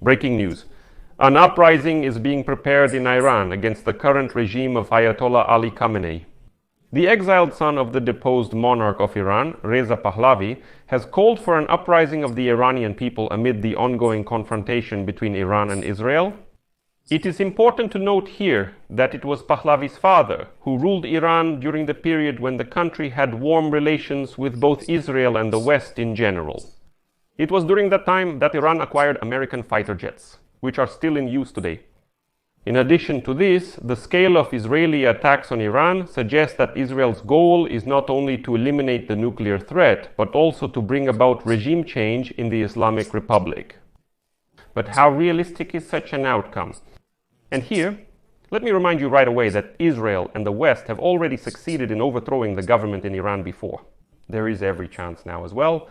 Breaking news. An uprising is being prepared in Iran against the current regime of Ayatollah Ali Khamenei. The exiled son of the deposed monarch of Iran, Reza Pahlavi, has called for an uprising of the Iranian people amid the ongoing confrontation between Iran and Israel. It is important to note here that it was Pahlavi's father who ruled Iran during the period when the country had warm relations with both Israel and the West in general. It was during that time that Iran acquired American fighter jets, which are still in use today. In addition to this, the scale of Israeli attacks on Iran suggests that Israel's goal is not only to eliminate the nuclear threat, but also to bring about regime change in the Islamic Republic. But how realistic is such an outcome? And here, let me remind you right away that Israel and the West have already succeeded in overthrowing the government in Iran before. There is every chance now as well.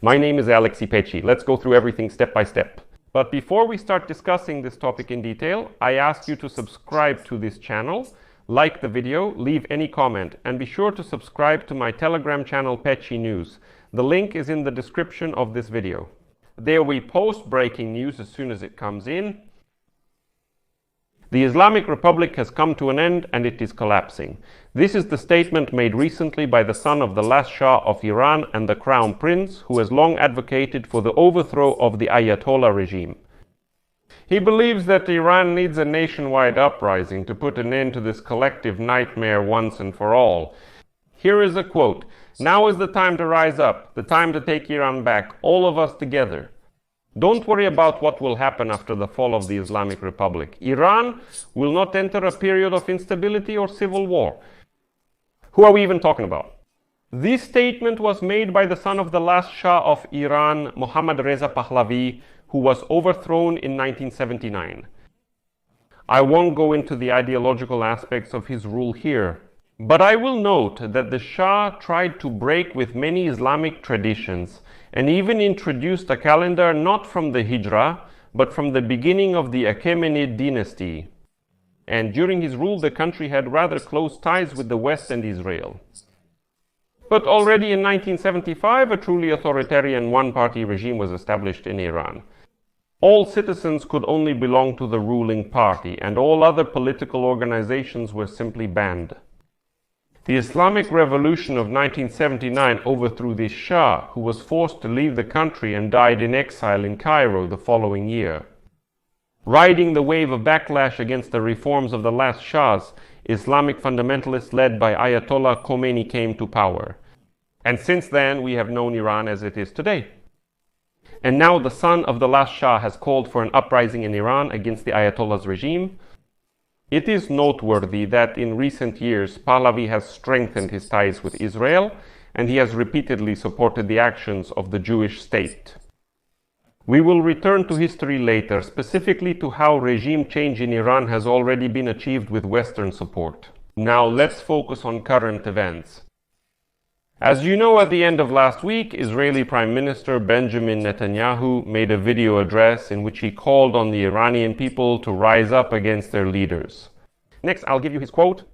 My name is Alexei Pechi. Let's go through everything step by step. But before we start discussing this topic in detail, I ask you to subscribe to this channel, like the video, leave any comment, and be sure to subscribe to my Telegram channel Pechi News. The link is in the description of this video. There we post breaking news as soon as it comes in. The Islamic Republic has come to an end and it is collapsing. This is the statement made recently by the son of the last Shah of Iran and the Crown Prince, who has long advocated for the overthrow of the Ayatollah regime. He believes that Iran needs a nationwide uprising to put an end to this collective nightmare once and for all. Here is a quote: "Now is the time to rise up, the time to take Iran back, all of us together. Don't worry about what will happen after the fall of the Islamic Republic. Iran will not enter a period of instability or civil war." Who are we even talking about? This statement was made by the son of the last Shah of Iran, Mohammad Reza Pahlavi, who was overthrown in 1979. I won't go into the ideological aspects of his rule here, but I will note that the Shah tried to break with many Islamic traditions and even introduced a calendar not from the Hijra, but from the beginning of the Khamenei dynasty. And during his rule, the country had rather close ties with the West and Israel. But already in 1975, a truly authoritarian one-party regime was established in Iran. All citizens could only belong to the ruling party, and all other political organizations were simply banned. The Islamic Revolution of 1979 overthrew this Shah, who was forced to leave the country and died in exile in Cairo the following year. Riding the wave of backlash against the reforms of the last Shahs, Islamic fundamentalists led by Ayatollah Khamenei came to power. And since then, we have known Iran as it is today. And now the son of the last Shah has called for an uprising in Iran against the Ayatollah's regime. It is noteworthy that in recent years, Pahlavi has strengthened his ties with Israel, and he has repeatedly supported the actions of the Jewish state. We will return to history later, specifically to how regime change in Iran has already been achieved with Western support. Now let's focus on current events. As you know, at the end of last week, Israeli Prime Minister Benjamin Netanyahu made a video address in which he called on the Iranian people to rise up against their leaders. Next, I'll give you his quote.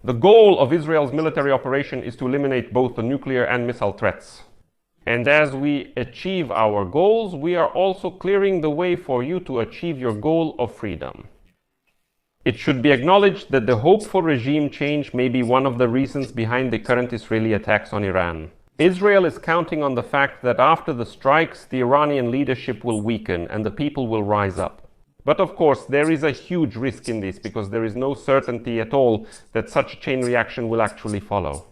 "The goal of Israel's military operation is to eliminate both the nuclear and missile threats. And as we achieve our goals, we are also clearing the way for you to achieve your goal of freedom." It should be acknowledged that the hope for regime change may be one of the reasons behind the current Israeli attacks on Iran. Israel is counting on the fact that after the strikes, the Iranian leadership will weaken and the people will rise up. But of course, there is a huge risk in this because there is no certainty at all that such a chain reaction will actually follow.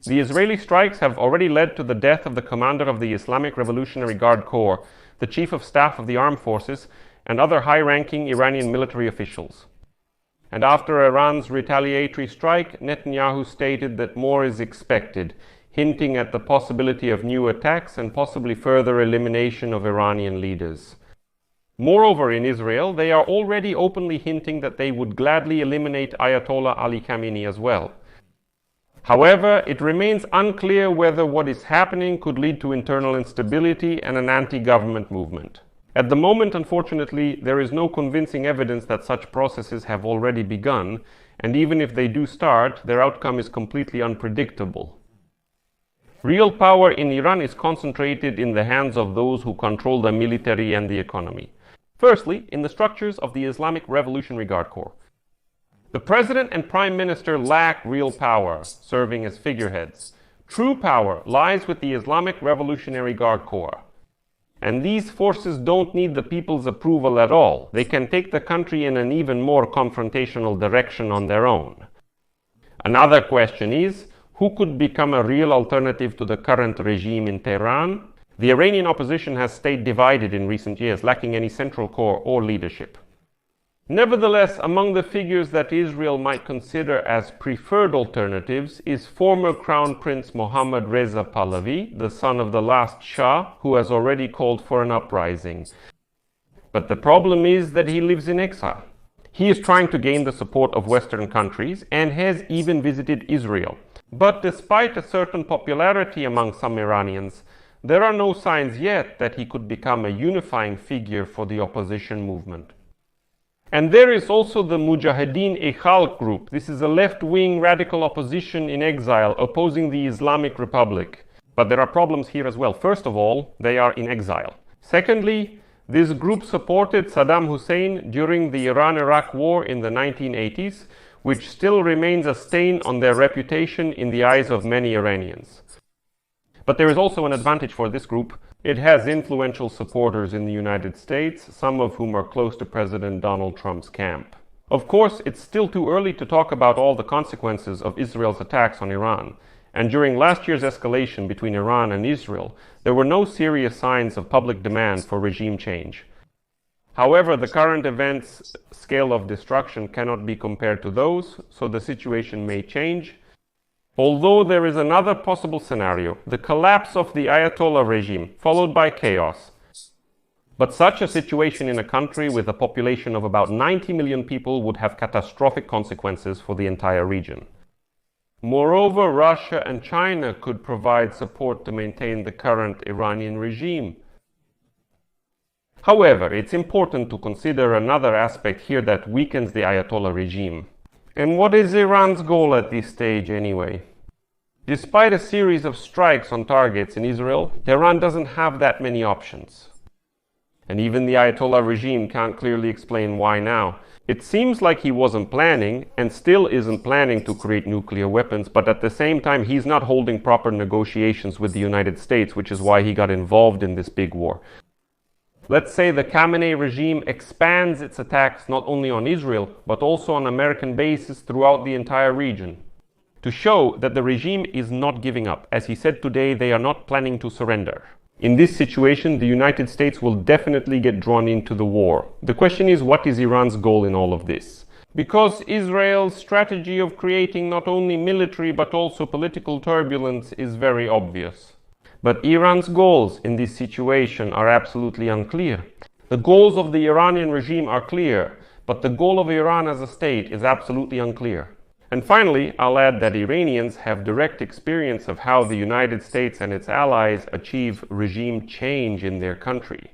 The Israeli strikes have already led to the death of the commander of the Islamic Revolutionary Guard Corps, the chief of staff of the armed forces, and other high-ranking Iranian military officials. And after Iran's retaliatory strike, Netanyahu stated that more is expected, hinting at the possibility of new attacks and possibly further elimination of Iranian leaders. Moreover, in Israel, they are already openly hinting that they would gladly eliminate Ayatollah Ali Khamenei as well. However, it remains unclear whether what is happening could lead to internal instability and an anti-government movement. At the moment, unfortunately, there is no convincing evidence that such processes have already begun, and even if they do start, their outcome is completely unpredictable. Real power in Iran is concentrated in the hands of those who control the military and the economy. Firstly, in the structures of the Islamic Revolutionary Guard Corps. The president and prime minister lack real power, serving as figureheads. True power lies with the Islamic Revolutionary Guard Corps. And these forces don't need the people's approval at all. They can take the country in an even more confrontational direction on their own. Another question is, who could become a real alternative to the current regime in Tehran? The Iranian opposition has stayed divided in recent years, lacking any central core or leadership. Nevertheless, among the figures that Israel might consider as preferred alternatives is former Crown Prince Mohammad Reza Pahlavi, the son of the last Shah, who has already called for an uprising. But the problem is that he lives in exile. He is trying to gain the support of Western countries and has even visited Israel. But despite a certain popularity among some Iranians, there are no signs yet that he could become a unifying figure for the opposition movement. And there is also the Mujahideen Exile group. This is a left-wing radical opposition in exile opposing the Islamic Republic. But there are problems here as well. First of all, they are in exile. Secondly, this group supported Saddam Hussein during the Iran-Iraq War in the 1980s, which still remains a stain on their reputation in the eyes of many Iranians. But there is also an advantage for this group. It has influential supporters in the United States, some of whom are close to President Donald Trump's camp. Of course, it's still too early to talk about all the consequences of Israel's attacks on Iran. And during last year's escalation between Iran and Israel, there were no serious signs of public demand for regime change. However, the current events' scale of destruction cannot be compared to those, so the situation may change. Although there is another possible scenario, the collapse of the Ayatollah regime, followed by chaos. But such a situation in a country with a population of about 90 million people would have catastrophic consequences for the entire region. Moreover, Russia and China could provide support to maintain the current Iranian regime. However, it's important to consider another aspect here that weakens the Ayatollah regime. And what is Iran's goal at this stage anyway? Despite a series of strikes on targets in Israel, Tehran doesn't have that many options. And even the Ayatollah regime can't clearly explain why now. It seems like he wasn't planning, and still isn't planning to create nuclear weapons, but at the same time he's not holding proper negotiations with the United States, which is why he got involved in this big war. Let's say the Khamenei regime expands its attacks not only on Israel, but also on American bases throughout the entire region, to show that the regime is not giving up. As he said today, they are not planning to surrender. In this situation, the United States will definitely get drawn into the war. The question is, what is Iran's goal in all of this? Because Israel's strategy of creating not only military but also political turbulence is very obvious. But Iran's goals in this situation are absolutely unclear. The goals of the Iranian regime are clear, but the goal of Iran as a state is absolutely unclear. And finally, I'll add that Iranians have direct experience of how the United States and its allies achieve regime change in their country.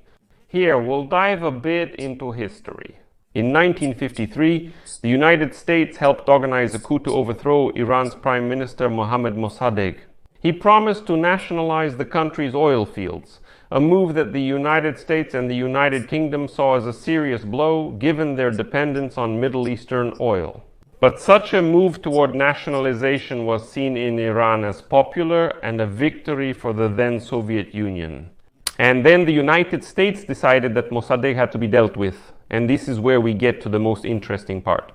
Here, we'll dive a bit into history. In 1953, the United States helped organize a coup to overthrow Iran's Prime Minister Mohammad Mossadegh. He promised to nationalize the country's oil fields, a move that the United States and the United Kingdom saw as a serious blow given their dependence on Middle Eastern oil. But such a move toward nationalization was seen in Iran as popular and a victory for the then Soviet Union. And then the United States decided that Mossadegh had to be dealt with, and this is where we get to the most interesting part.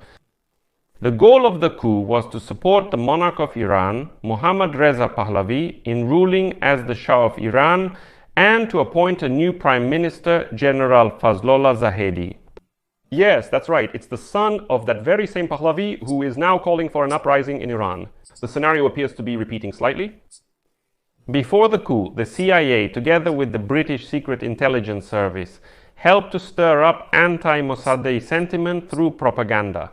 The goal of the coup was to support the monarch of Iran, Mohammad Reza Pahlavi, in ruling as the Shah of Iran, and to appoint a new Prime Minister, General Fazlollah Zahedi. Yes, that's right, it's the son of that very same Pahlavi who is now calling for an uprising in Iran. The scenario appears to be repeating slightly. Before the coup, the CIA, together with the British Secret Intelligence Service, helped to stir up anti-Mossadegh sentiment through propaganda.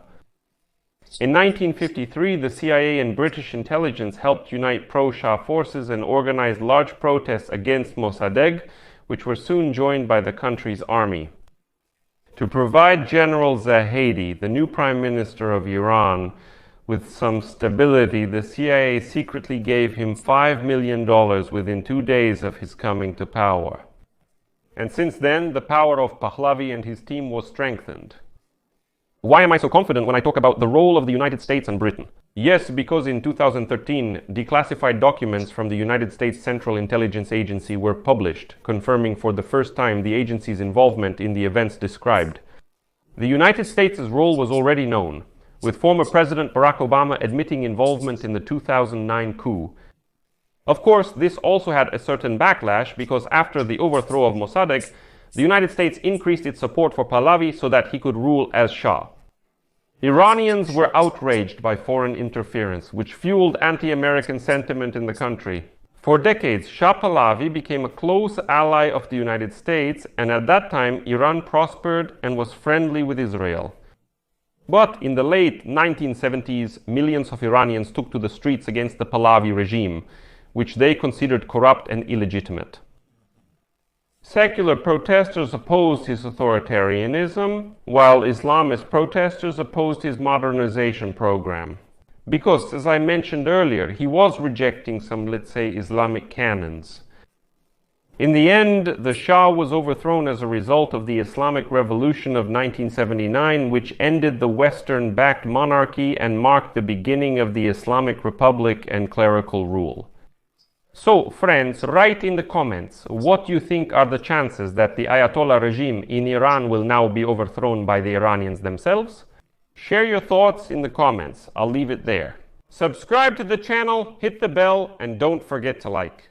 In 1953, the CIA and British intelligence helped unite pro-Shah forces and organized large protests against Mossadegh, which were soon joined by the country's army. To provide General Zahedi, the new Prime Minister of Iran, with some stability, the CIA secretly gave him $5 million within 2 days of his coming to power. And since then, the power of Pahlavi and his team was strengthened. Why am I so confident when I talk about the role of the United States and Britain? Yes, because in 2013, declassified documents from the United States Central Intelligence Agency were published, confirming for the first time the agency's involvement in the events described. The United States' role was already known, with former President Barack Obama admitting involvement in the 2009 coup. Of course, this also had a certain backlash because after the overthrow of Mossadegh, the United States increased its support for Pahlavi so that he could rule as Shah. Iranians were outraged by foreign interference, which fueled anti-American sentiment in the country. For decades, Shah Pahlavi became a close ally of the United States, and at that time, Iran prospered and was friendly with Israel. But in the late 1970s, millions of Iranians took to the streets against the Pahlavi regime, which they considered corrupt and illegitimate. Secular protesters opposed his authoritarianism, while Islamist protesters opposed his modernization program. Because, as I mentioned earlier, he was rejecting some, let's say, Islamic canons. In the end, the Shah was overthrown as a result of the Islamic Revolution of 1979, which ended the Western-backed monarchy and marked the beginning of the Islamic Republic and clerical rule. So, friends, write in the comments what you think are the chances that the Ayatollah regime in Iran will now be overthrown by the Iranians themselves. Share your thoughts in the comments. I'll leave it there. Subscribe to the channel, hit the bell, and don't forget to like.